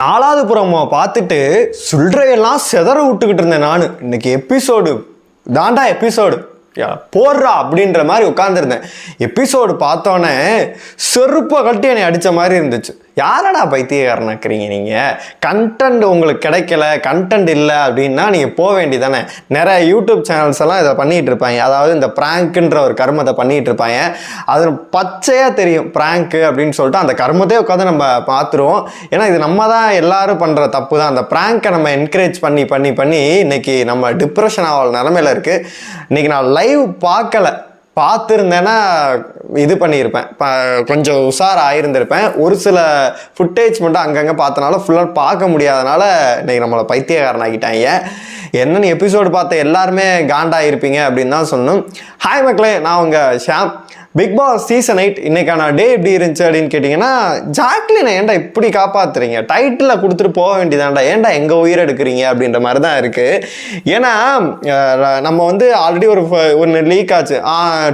4வது புறமோ பார்த்துட்டு சொல்றையெல்லாம் செதற விட்டுக்கிட்டு இருந்தேன். நான் இன்னைக்கு எபிசோடு தாண்டா எபிசோடு போடுறா அப்படின்ற மாதிரி உட்காந்துருந்தேன். எபிசோடு பார்த்தோன்னே செருப்பை கட்டி என்னை அடித்த மாதிரி இருந்துச்சு. யாரடா பைத்தியக்காரனாக்குறீங்க நீங்கள்? கண்டென்ட் உங்களுக்கு கிடைக்கல, கண்டென்ட் இல்லை அப்படின்னா நீங்கள் போக வேண்டியதானே. நிறைய யூடியூப் சேனல்ஸ் எல்லாம் இதை பண்ணிகிட்டு இருப்பாங்க. அதாவது இந்த ப்ராங்க்குன்ற ஒரு கர்மத்தை பண்ணிகிட்டு இருப்பாங்க. அது பச்சையாக தெரியும் ப்ராங்க்கு அப்படின்னு சொல்லிட்டு அந்த கர்மத்தையே உட்காந்து நம்ம பார்த்துருவோம். ஏன்னா இது நம்ம தான் எல்லாரும் பண்ணுற தப்பு தான். அந்த ப்ராங்கை நம்ம என்கரேஜ் பண்ணி பண்ணி பண்ணி இன்னைக்கு நம்ம டிப்ரெஷன் ஆகிற நிலமையில இருக்குது. இன்னைக்கு நான் லைவ் பார்த்துருந்தேன்னா இது பண்ணியிருப்பேன், கொஞ்சம் உஷார் ஆகியிருந்திருப்பேன். ஒரு சில ஃபுட்டேஜ் மட்டும் அங்கங்கே பார்த்தனால ஃபுல்லாக பார்க்க முடியாதனால இன்றைக்கி நம்மளை பைத்தியக்காரனாக்கிட்டாங்க. என்னென்னு எபிசோடு பார்த்த எல்லாருமே காண்டாயிருப்பீங்க அப்படின்னு தான் சொன்னோம். ஹாய் மக்களே, நான் உங்கள் ஷாம். பிக் பாஸ் சீசன் 8 இன்னைக்கான டே எப்படி இருந்துச்சு அப்படின்னு கேட்டிங்கன்னா, ஜாக்லினை ஏன்டா இப்படி காப்பாற்றுறீங்க? டைட்டில் கொடுத்துட்டு போக வேண்டியதாண்டா, ஏன்டா எங்கள் உயிரை எடுக்கிறீங்க அப்படின்ற மாதிரி தான் இருக்குது. ஏன்னா நம்ம வந்து ஆல்ரெடி ஒன்று லீக் ஆச்சு,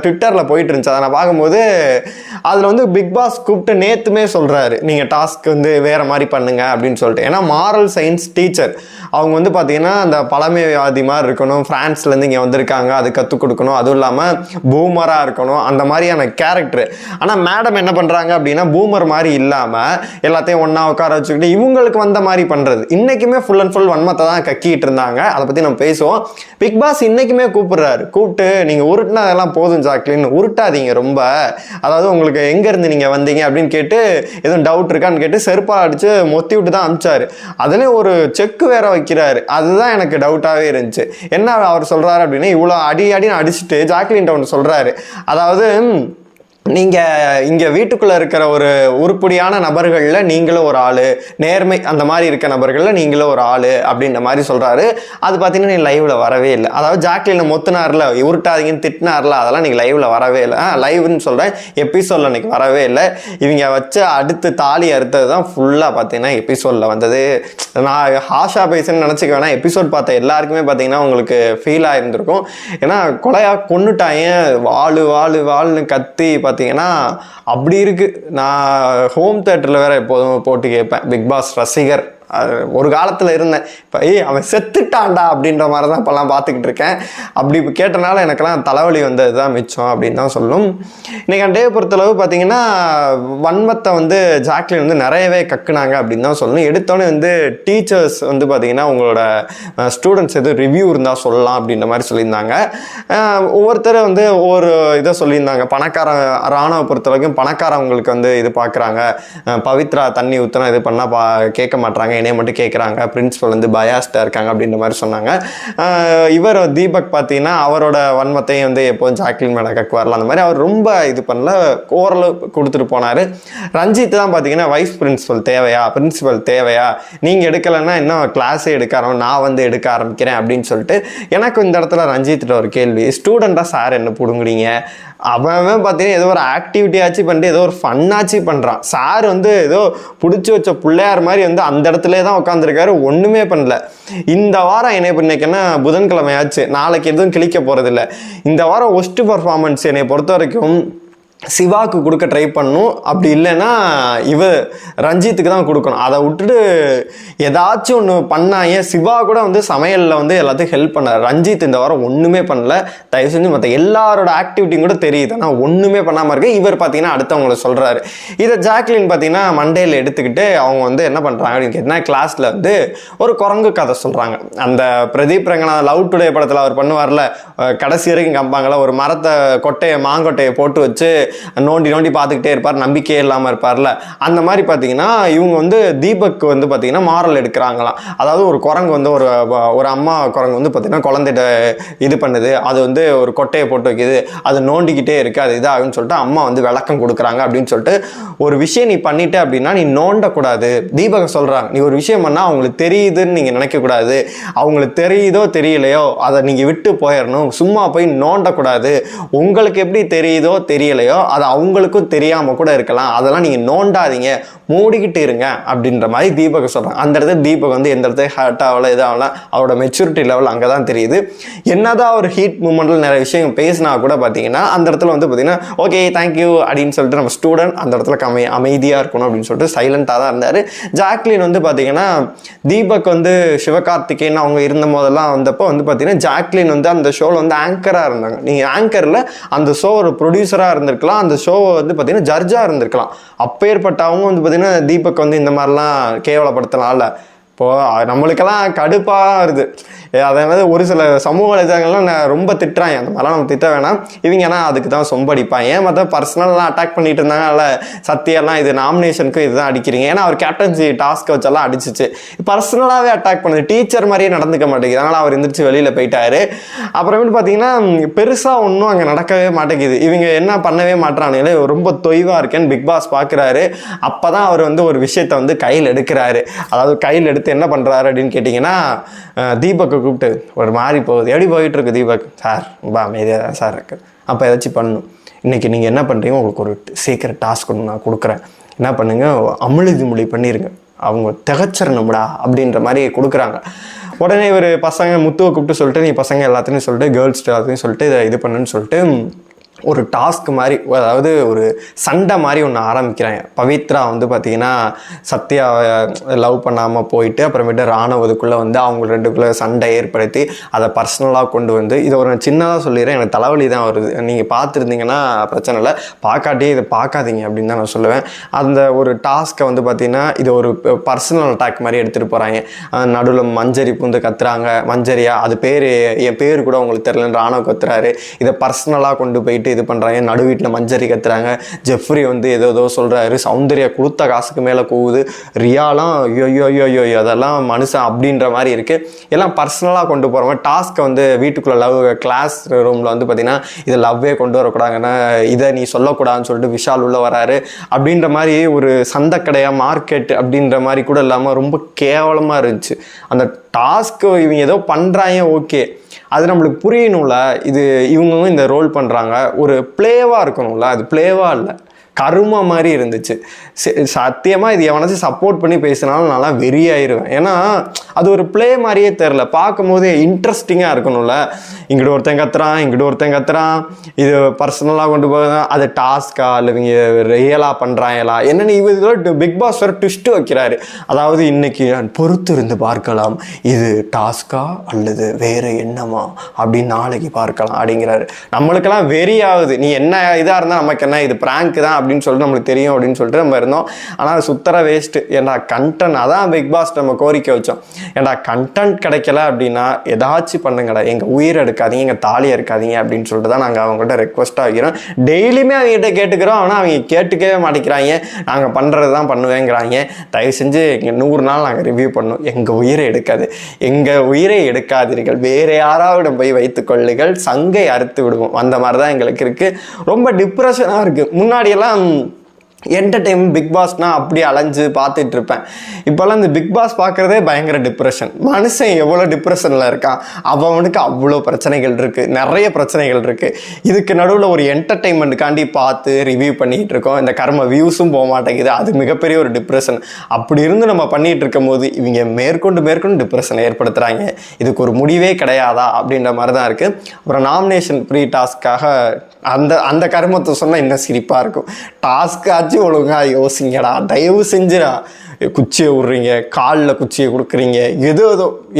ட்விட்டரில் போயிட்டு இருந்துச்சு. அதை நான் பார்க்கும்போது அதில் வந்து பிக் பாஸ் கூப்பிட்டு நேற்றுமே சொல்கிறாரு, நீங்கள் டாஸ்க் வந்து வேறு மாதிரி பண்ணுங்க அப்படின்னு சொல்லிட்டு. ஏன்னா மாரல் சயின்ஸ் டீச்சர் அவங்க வந்து பார்த்தீங்கன்னா அந்த பழமைவாதி மாதிரி இருக்கணும், ஃப்ரான்ஸ்லேருந்து இங்கே வந்திருக்காங்க, அது கற்றுக் கொடுக்கணும், அதுவும் இல்லாமல் பூமராக இருக்கணும், அந்த மாதிரியான கேரக்டர். ஆனால் மேடம் என்ன பண்ணுறாங்க அப்படின்னா பூமர் மாதிரி இல்லாமல் எல்லாத்தையும் ஒன்றா உட்கார வச்சுக்கிட்டு இவங்களுக்கு வந்த மாதிரி பண்ணுறது. இன்றைக்குமே ஃபுல் அண்ட் ஃபுல் வன்மத்தை தான் கக்கிட்டு இருந்தாங்க. அதை பற்றி நம்ம பேசுவோம். பிக் பாஸ் இன்றைக்குமே கூப்பிட்டு நீங்கள் உருட்டினதெல்லாம் போதும் ஜாக்லின், உருட்டாதீங்க ரொம்ப. அதாவது உங்களுக்கு எங்கேருந்து நீங்கள் வந்தீங்க அப்படின்னு கேட்டு எதுவும் டவுட் இருக்கான்னு கேட்டு செருப்பாக அடித்து மொத்தி விட்டு தான் அனுப்பிச்சாரு. அதுலேயும் ஒரு செக்கு வேற வைக்கிறாரு. அதுதான் எனக்கு டவுட்டாகவே இருந்துச்சு. என்ன அவர் சொல்கிறாரு அப்படின்னா, இவ்வளோ அடின்னு அடிச்சுட்டு ஜாக்லின் ஒன்று சொல்கிறாரு. அதாவது நீங்கள் இங்கே வீட்டுக்குள்ளே இருக்கிற ஒரு உருப்படியான நபர்களில் நீங்களும் ஒரு ஆள், நேர்மை அந்த மாதிரி இருக்க நபர்களில் நீங்களும் ஒரு ஆள் அப்படின்ற மாதிரி சொல்கிறாரு. அது பார்த்தீங்கன்னா நீ லைவில் வரவே இல்லை. அதாவது ஜாக்லினை மொத்துனார்ல, உருட்டாதீங்கன்னு திட்டினார்ல, அதெல்லாம் நீங்கள் லைவில் வரவே இல்லை. லைவ்னு சொல்கிறேன், எபிசோடில் இன்றைக்கி வரவே இல்லை. இவங்க வச்ச அடுத்து தாலி அறுத்தது தான் ஃபுல்லாக பார்த்தீங்கன்னா எபிசோடில் வந்தது. நான் ஹாஷா பேசுன்னு நினச்சிக்க வேணாம், எபிசோட் பார்த்த எல்லாருக்குமே பார்த்தீங்கன்னா உங்களுக்கு ஃபீல் ஆகிருந்திருக்கும். ஏன்னா கொலையாக கொன்னுட்டாங்க, வாழ்னு கத்தி பார்த்தீங்கன்னா அப்படி இருக்கு. நான் ஹோம் தியேட்டரில் வேற எப்போதும் போட்டு கேட்பேன், பிக் பாஸ் ரசிகர் ஒரு காலத்தில் இருந்தேன். இப்போ அவன் செத்துட்டான்டா அப்படின்ற மாதிரி தான் இப்போல்லாம் பார்த்துக்கிட்டு இருக்கேன். அப்படி இப்போ கேட்டனால எனக்கெல்லாம் தலைவலி வந்தது தான் மிச்சம் அப்படின்னு தான் சொல்லும். இன்றைக்கி டே பொறுத்தளவு பார்த்தீங்கன்னா வன்மத்தை வந்து ஜாக்லின் வந்து நிறையவே கக்குனாங்க அப்படின்னு தான் சொல்லணும். எடுத்தோடனே வந்து டீச்சர்ஸ் வந்து பார்த்தீங்கன்னா உங்களோட ஸ்டூடெண்ட்ஸ் எதுவும் ரிவ்யூ இருந்தால் சொல்லலாம் அப்படின்ற மாதிரி சொல்லியிருந்தாங்க. ஒவ்வொருத்தர் வந்து ஒவ்வொரு இதை சொல்லியிருந்தாங்க. ராணுவ பொறுத்தளவுக்கும் பணக்காரவங்களுக்கு வந்து இது பார்க்குறாங்க, பவித்ரா தண்ணி ஊற்றினா இது பண்ணால் கேட்க மாட்டாங்க, என்னைய மட்டும் கேட்குறாங்க, பிரின்சிபல் வந்து பயாஸ்டாக இருக்காங்க அப்படின்ற மாதிரி சொன்னாங்க. இவர் தீபக் பார்த்தீங்கன்னா அவரோட வன்மத்தையும் வந்து எப்போதும் ஜாக்லின் மேலே கக்குவார்ல, அந்த மாதிரி அவர் ரொம்ப இது பண்ணல, ஓரளவு கொடுத்துட்டு போனார். ரஞ்சித் தான் பார்த்தீங்கன்னா வைஸ் பிரின்சிபல் தேவையா, நீங்கள் எடுக்கலைன்னா இன்னும் கிளாஸே நான் வந்து எடுக்க ஆரம்பிக்கிறேன் அப்படின்னு சொல்லிட்டு. எனக்கு இந்த இடத்துல ரஞ்சித்திட்ட ஒரு கேள்வி, ஸ்டூடெண்ட்டாக சார் என்ன பிடுங்குறீங்க? அவன் பார்த்தீங்கன்னா ஏதோ ஒரு ஆக்டிவிட்டி ஆச்சு பண்ணிட்டு ஏதோ ஒரு ஃபன்னாச்சு பண்ணுறான். சார் வந்து ஏதோ பிடிச்சி வச்ச பிள்ளையார் மாதிரி வந்து அந்த இடத்துல தான் உட்காந்துருக்காரு, ஒன்றுமே பண்ணல. இந்த வாரம் என்னை இன்னைக்குன்னா புதன்கிழமையாச்சு, நாளைக்கு எதுவும் கிழிக்க போகிறதில்ல. இந்த வாரம் ஒஸ்ட் பர்ஃபார்மன்ஸ் என்னை பொறுத்த வரைக்கும் சிவாவுக்கு கொடுக்க ட்ரை பண்ணும், அப்படி இல்லைன்னா ரஞ்சித்துக்கு தான் கொடுக்கணும். அதை விட்டுட்டு ஏதாச்சும் ஒன்று பண்ணாங்க. சிவா கூட வந்து சமையலில் வந்து எல்லாத்தையும் ஹெல்ப் பண்ணார். ரஞ்சித் இந்த வாரம் ஒன்றுமே பண்ணல. தயவு செஞ்சு மற்ற எல்லாரோட ஆக்டிவிட்டியும் கூட தெரியுது, ஆனால் ஒன்றுமே பண்ணாமல் இருக்கு. இவர் பார்த்தீங்கன்னா அடுத்தவங்களை சொல்கிறாரு. இதை ஜாக்லின் பார்த்தீங்கன்னா மண்டேல எடுத்துக்கிட்டு அவங்க வந்து என்ன பண்ணுறாங்க அப்படின்னு கேட்டிங்கன்னா, கிளாஸில் வந்து ஒரு குரங்கு கதை சொல்கிறாங்க. அந்த பிரதீப் ரங்கநாதன் லவ் டுடே படத்தில் அவர் பண்ணுவார்ல, கடைசி வரைக்கும் கம்பாங்கள ஒரு மாங்கொட்டையை போட்டு வச்சு நோண்டி பார்த்துக்கிட்டே இருப்பார், நம்பிக்கையே இல்லாமல் இருப்பார்ல, அந்த மாதிரி பார்த்தீங்கன்னா இவங்க வந்து தீபக் வந்து பார்த்தீங்கன்னா மாரல் எடுக்கிறாங்களாம். அதாவது ஒரு குரங்கு வந்து ஒரு அம்மா குரங்கு வந்து பார்த்தீங்கன்னா குழந்தைகிட்ட இது பண்ணுது, அது வந்து ஒரு கொட்டையை போட்டு வைக்குது, அது நோண்டிக்கிட்டே இருக்குது, அது இதாகுன்னு சொல்லிட்டு அம்மா வந்து விளக்கம் கொடுக்குறாங்க அப்படின்னு சொல்லிட்டு. ஒரு விஷயம் நீ பண்ணிட்ட அப்படின்னா நீ நோண்டக்கூடாது. தீபக் சொல்கிறாங்க, நீ ஒரு விஷயம் பண்ணால் அவங்களுக்கு தெரியுதுன்னு நீங்கள் நினைக்கக்கூடாது, அவங்களுக்கு தெரியுதோ தெரியலையோ அதை நீங்கள் விட்டு போயிடணும், சும்மா போய் நோண்டக்கூடாது. உங்களுக்கு எப்படி தெரியுதோ தெரியலையோ இல்லையோ அது அவங்களுக்கும் தெரியாமல் கூட இருக்கலாம், அதெல்லாம் நீங்கள் நோண்டாதீங்க, மூடிக்கிட்டு இருங்க அப்படின்ற மாதிரி தீபக் சொல்கிறாங்க. அந்த இடத்துல தீபக் வந்து எந்த இடத்துல ஹர்ட் ஆகல இதாகல, அவரோட மெச்சூரிட்டி லெவல் அங்கே தான் தெரியுது. என்னதான் ஒரு ஹீட் மூமெண்ட்டில் நிறைய விஷயம் பேசினா கூட பார்த்தீங்கன்னா அந்த இடத்துல வந்து பார்த்தீங்கன்னா ஓகே தேங்க்யூ அப்படின்னு சொல்லிட்டு நம்ம ஸ்டூடெண்ட் அந்த இடத்துல அமைதியாக இருக்கணும் அப்படின்னு சொல்லிட்டு சைலண்ட்டாக தான் இருந்தார். ஜாக்லின் வந்து பார்த்தீங்கன்னா தீபக் வந்து சிவகார்த்திகேயன் அவங்க இருந்த போதெல்லாம் வந்தப்போ வந்து பார்த்தீங்கன்னா ஜாக்லின் வந்து அந்த ஷோவில் வந்து ஆங்கராக இருந்தாங்க. நீங்கள் ஆங்கரில் அந்த ஷோ ஒரு ப்ரொடியூசராக இருந்திருக்கலாம், அந்த ஷோவை வந்து பார்த்தீங்கன்னா ஜட்ஜாக இருந்திருக்கலாம். அப்பேற்பட்ட அவங்க வந்து பார்த்தீங்கன்னா தீபக் வந்து இந்த மாதிரிலாம் கேவலப்படுத்தலாம்ல. இப்போது நம்மளுக்கெல்லாம் கடுப்பாக வருது. அதாவது ஒரு சில சமூக வலைதளங்கள்லாம் ரொம்ப திட்டுறாங்க, அந்த மாதிரிலாம் நம்ம திட்ட வேணாம். இவங்க ஏன்னா அதுக்கு தான் சொம்படிப்பாங்க. ஏன் மற்ற பர்சனல்லாம் அட்டாக் பண்ணிட்டு இருந்தாங்க. அதில் சத்தியெல்லாம் இது நாமினேஷனுக்கு இதுதான் அடிக்கிறீங்க, ஏன்னா அவர் கேப்டன்சி டாஸ்க்கை வச்செல்லாம் அடிச்சிச்சு. பர்சனலாகவே அட்டாக் பண்ணுது, டீச்சர் மாதிரியே நடந்துக்க மாட்டேங்குது. அதனால் அவர் எந்திரிச்சு வெளியில் போயிட்டாரு. அப்புறமேட்டு பார்த்தீங்கன்னா பெருசாக ஒன்றும் அங்கே நடக்கவே மாட்டேங்குது. இவங்க என்ன பண்ணவே மாட்டுறானுங்களே, ரொம்ப தொய்வாக இருக்கேன்னு பிக் பாஸ் பார்க்குறாரு. அப்போ தான் அவர் வந்து ஒரு விஷயத்தை வந்து கையில் எடுக்கிறாரு. அதாவது கையில் எடுத்து என்ன பண்ணுறாரு அப்படின்னு கேட்டிங்கன்னா தீபக்கை கூப்பிட்டு ஒரு மாதிரி போகுது, எப்படி போயிட்டு இருக்கு தீபக் சார், ரொம்ப அமைதியாக சார் இருக்கு, அப்போ ஏதாச்சும் பண்ணணும். இன்றைக்கி நீங்கள் என்ன பண்ணுறீங்க, உங்களுக்கு ஒரு சீக்கிரம் டாஸ்க் ஒன்று நான் கொடுக்குறேன், என்ன பண்ணுங்க அமிழ்தி மொழி பண்ணிடுங்க, அவங்க திகச்சிடணும்டா அப்படின்ற மாதிரி கொடுக்குறாங்க. உடனே ஒரு பசங்க முத்துவை கூப்பிட்டு சொல்லிட்டு நீ பசங்க எல்லாத்தையும் சொல்லிட்டு கேர்ள்ஸ் எல்லாத்தையும் சொல்லிட்டு இதை இது பண்ணுன்னு சொல்லிட்டு ஒரு டாஸ்க் மாதிரி, அதாவது ஒரு சண்டை மாதிரி ஒன்று ஆரம்பிக்கிறாங்க. பவித்ரா வந்து பார்த்திங்கன்னா சத்யாவை லவ் பண்ணாமல் போயிட்டு அப்புறமேட்டு ராணுவதுக்குள்ளே வந்து அவங்க ரெண்டுக்குள்ளே சண்டை ஏற்படுத்தி அதை பர்சனலாக கொண்டு வந்து, இதை ஒரு சின்னதாக சொல்லிடுறேன், எனக்கு தலைவலி தான் வருது, நீங்கள் பார்த்துருந்தீங்கன்னா பிரச்சனை இல்லை, பார்க்காட்டியே இதை பார்க்காதீங்க அப்படின்னு தான் நான் சொல்லுவேன். அந்த ஒரு டாஸ்க்கை வந்து பார்த்திங்கன்னா இது ஒரு பர்சனல் அட்டாக் மாதிரி எடுத்துகிட்டு போகிறாங்க. நடுவில் மஞ்சரி வந்து கத்துறாங்க, மஞ்சரியா அது பேர் என் பேர் கூட உங்களுக்கு தெரியலன்னு ராணுவ கத்துறாரு. இதை பர்சனலாக கொண்டு போயிட்டு இது பண்ணுறாங்க. நடு வீட்டில் மஞ்சரி கத்துறாங்க. ஜெஃப்ரி வந்து ஏதோ சொல்கிறாரு. சௌந்தர்யா கொடுத்த காசுக்கு மேலே கூவுது. ரியாலாம் ஐயோ அதெல்லாம் மனுஷன் அப்படின்ற மாதிரி இருக்குது. எல்லாம் பர்சனலாக கொண்டு போகிறவங்க டாஸ்க்கை வந்து வீட்டுக்குள்ளே லவ் கிளாஸ் ரூமில் வந்து பார்த்திங்கன்னா இதை லவ்வே கொண்டு வரக்கூடாதுன்னா இதை நீ சொல்லக்கூடாதுன்னு சொல்லிட்டு விஷால் உள்ள வராரு. அப்படின்ற மாதிரி ஒரு சந்தைக்கடையாக மார்க்கெட் அப்படின்ற மாதிரி கூட இல்லாமல் ரொம்ப கேவலமாக இருந்துச்சு அந்த டாஸ்க்கு. இவங்க ஏதோ பண்ணுறாங்க, ஓகே, அது நம்மளுக்கு புரியணும்ல. இது இவங்க இந்த ரோல் பண்ணுறாங்க, ஒரு பிளேவாக இருக்கணும்ல, அது பிளேவாக இல்லை, கருமா மாதிரி இருந்துச்சு. சத்தியமாக இது எவனாச்சும் சப்போர்ட் பண்ணி பேசினாலும் நல்லா வெறியாயிருவேன். ஏன்னா அது ஒரு பிளே மாதிரியே தெரில, பார்க்கும்போது இன்ட்ரெஸ்டிங்காக இருக்கணும்ல. இங்கிட்ட ஒருத்தன் கத்துறான், இது பர்சனலாக கொண்டு போக அது டாஸ்கா இல்லை இவங்க ரியலாக பண்ணுறாங்களா என்னென்னு இதோட பிக் பாஸ் வேறு ட்விஸ்ட்டு வைக்கிறாரு. அதாவது இன்னைக்கு நான் பொறுத்து இருந்து பார்க்கலாம், இது டாஸ்கா அல்லது வேறு என்னமா அப்படின்னு நாளைக்கு பார்க்கலாம் அப்படிங்கிறாரு. நம்மளுக்கெல்லாம் வெறி ஆகுது. நீ என்ன இதாக இருந்தால் நமக்கு என்ன, இது பிராங்க் தான் அப்படின்னு சொல்லிட்டு நம்மளுக்கு தெரியும் அப்படின்னு சொல்லிட்டு நம்ம இருந்தோம். ஆனால் சுத்தர வேஸ்ட்டு. ஏன்டா கண்டென்ட், அதான் பிக் பாஸ் நம்ம கோரிக்கை வச்சோம். ஏன்டா கண்டென்ட் கிடைக்கல அப்படின்னா ஏதாச்சும் பண்ணுங்கடா, எங்கள் உயிரை எடுக்காதீங்க, எங்கள் தாலியை எடுக்காதீங்க அப்படின்னு சொல்லிட்டு தான் நாங்கள் அவங்ககிட்ட ரெக்வஸ்ட்டாக வைக்கிறோம். டெய்லியுமே அவங்ககிட்ட கேட்டுக்கிறோம். ஆனால் அவங்க கேட்டுக்கவே மாட்டேங்கிறாங்க. நாங்கள் பண்ணுறது தான் பண்ணுவேங்கிறாங்க. தயவு செஞ்சு இங்கே 100 நாள் நாங்கள் ரிவ்யூ பண்ணோம். எங்கள் உயிரை எடுக்காதீர்கள், வேறு யாராவது போய் வைத்துக் கொள்ளுங்கள், சங்கை அறுத்து விடுவோம், அந்த மாதிரி தான் எங்களுக்கு இருக்குது. ரொம்ப டிப்ரெஷனாக இருக்குது. முன்னாடியெல்லாம் என்டர்டெயின்மெண்ட் பிக் பாஸ்னா அப்படி அலைஞ்சு பார்த்துட்டு இருப்பேன். இப்போல்லாம் இந்த பிக் பாஸ் பார்க்குறதே பயங்கர டிப்ரெஷன். மனுஷன் எவ்வளோ டிப்ரெஷனில் இருக்கான், அவனுக்கு அவ்வளோ பிரச்சனைகள் இருக்குது, நிறைய பிரச்சனைகள் இருக்குது. இதுக்கு நடுவில் ஒரு என்டர்டெயின்மெண்ட்டுக்காண்டி பார்த்து ரிவ்யூ பண்ணிகிட்டு இருக்கோம். இந்த கர்ம வியூஸும் போக மாட்டேங்குது, அது மிகப்பெரிய ஒரு டிப்ரெஷன். அப்படி இருந்து நம்ம பண்ணிகிட்டு இருக்கும் போது இவங்க மேற்கொண்டு டிப்ரெஷனை ஏற்படுத்துகிறாங்க. இதுக்கு ஒரு முடிவே கிடையாதா அப்படின்ற மாதிரி தான் இருக்குது. அப்புறம் நாமினேஷன் ப்ரீ டாஸ்க்காக அந்த கருமத்தை சொன்னால் இன்னும் சிரிப்பாக இருக்கும். டாஸ்க்கு ஆச்சு ஒழுங்காக யோசிங்கடா, தயவு செஞ்சுடா. குச்சியை விட்றீங்க, காலில் குச்சியை கொடுக்குறீங்க, ஏதோ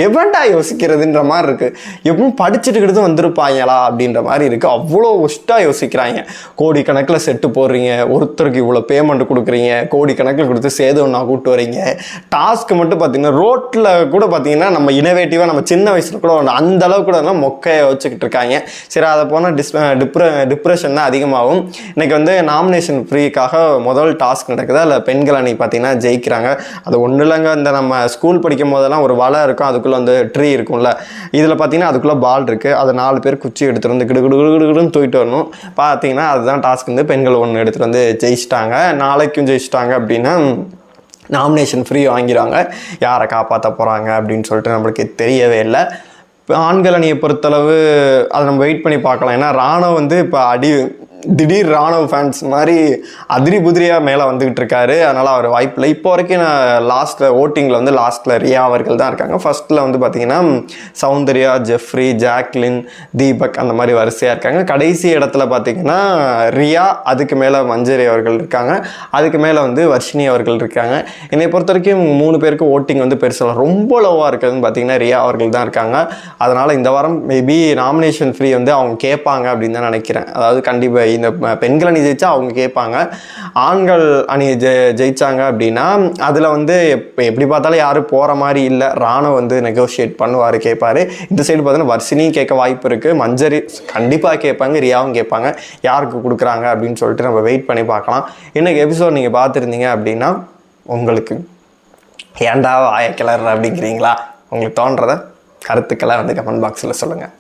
எவன்டா யோசிக்கிறதுன்ற மாதிரி இருக்குது. எப்பவும் படிச்சுட்டுக்கிட்டு வந்திருப்பாங்களா அப்படின்ற மாதிரி இருக்குது. அவ்வளோ ஒஸ்ட்டாக யோசிக்கிறாங்க. கோடிக்கணக்கில் செட்டு போடுறீங்க, ஒருத்தருக்கு இவ்வளோ பேமெண்ட் கொடுக்குறீங்க, கோடிக்கணக்கில் கொடுத்து சேதம்னா கூப்பிட்டு வரீங்க. டாஸ்க்கு மட்டும் பார்த்தீங்கன்னா ரோட்டில் கூட பார்த்தீங்கன்னா நம்ம இனோவேட்டிவாக நம்ம சின்ன வயசில் கூட அந்த அளவுக்கு கூட மொக்கையை வச்சுக்கிட்டு இருக்காங்க. சரி, அதை போனால் டிப்ரெஷன் தான் அதிகமாகும். இன்றைக்கி வந்து நாமினேஷன் ஃப்ரீக்காக முதல் டாஸ்க் நடக்குது. அதில் பெண்கள் அணி பார்த்தீங்கன்னா ஜெயிக்கிறாங்க. அது ஒன்றும் இல்லைங்க, இந்த நம்ம ஸ்கூல் படிக்கும் போதெல்லாம் ஒரு வலை இருக்கும், அதுக்குள்ளே வந்து ட்ரீ இருக்கும்ல, இதில் பார்த்தீங்கன்னா அதுக்குள்ளே பால் இருக்குது. அது 4 பேர் குச்சி எடுத்துகிட்டு வந்து கிடுகிடுன்னு தூக்கிட்டு வரணும். பார்த்தீங்கன்னா அதுதான் டாஸ்க். வந்து பெண்கள் 1 எடுத்துகிட்டு வந்து ஜெயிச்சிட்டாங்க. நாளைக்கும் ஜெயிச்சிட்டாங்க அப்படின்னா நாமினேஷன் ஃப்ரீ வாங்கிறாங்க. யாரை காப்பாற்ற போகிறாங்க அப்படின்னு சொல்லிட்டு நம்மளுக்கு தெரியவே இல்லை. ஆண்கள் அணியை பொறுத்தளவு அதை நம்ம வெயிட் பண்ணி பார்க்கலாம். ஏன்னா ராணுவ வந்து இப்போ திடீர் ராணுவ ஃபேன்ஸ் மாதிரி அதிரி புதிரியாக மேலே வந்துக்கிட்டு இருக்காரு. அதனால் அவர் வாய்ப்பில்லை. இப்போ வரைக்கும் நான் லாஸ்ட்டில் ரியா அவர்கள் தான் இருக்காங்க. ஃபர்ஸ்ட்டில் வந்து பார்த்தீங்கன்னா சௌந்தர்யா, ஜெஃப்ரி, ஜாக்லின், தீபக் அந்த மாதிரி வரிசையாக இருக்காங்க. கடைசி இடத்துல பார்த்தீங்கன்னா ரியா, அதுக்கு மேலே மஞ்சரி அவர்கள் இருக்காங்க, அதுக்கு மேலே வந்து வர்ஷினி அவர்கள் இருக்காங்க. என்னை பொறுத்த வரைக்கும் 3 பேருக்கு ஓட்டிங் வந்து பெருசாக ரொம்ப லோவாக இருக்கிறதுன்னு பார்த்தீங்கன்னா ரியா அவர்கள் தான் இருக்காங்க. அதனால் இந்த வாரம் மேபி நாமினேஷன் ஃப்ரீ வந்து அவங்க கேட்பாங்க அப்படின்னு தான் நினைக்கிறேன். அதாவது கண்டிப்பாக இந்த பெண்கள் அணி ஜெயிச்சா அவங்க கேட்பாங்க, ஆண்கள் அணி ஜெயிச்சாங்க அப்படின்னா அதில் வந்து எப்படி பார்த்தாலும் யாரும் போகிற மாதிரி இல்லை. ராணுவ வந்து நெகோஷியேட் பண்ணுவார், கேட்பார். இந்த சைடு பார்த்தீங்கன்னா வர்ஷினியும் கேட்க வாய்ப்பு இருக்குது, மஞ்சரி கண்டிப்பாக கேட்பாங்க, ரியாவும் கேட்பாங்க. யாருக்கு கொடுக்குறாங்க அப்படின்னு சொல்லிட்டு நம்ம வெயிட் பண்ணி பார்க்கலாம். இன்னைக்கு எபிசோட் நீங்கள் பார்த்துருந்தீங்க அப்படின்னா உங்களுக்கு ஏன்டா வாய கிளற அப்படிங்கிறீங்களா? உங்களுக்கு தோன்றத கருத்துக்களை வந்து கமெண்ட் பாக்ஸில் சொல்லுங்கள்.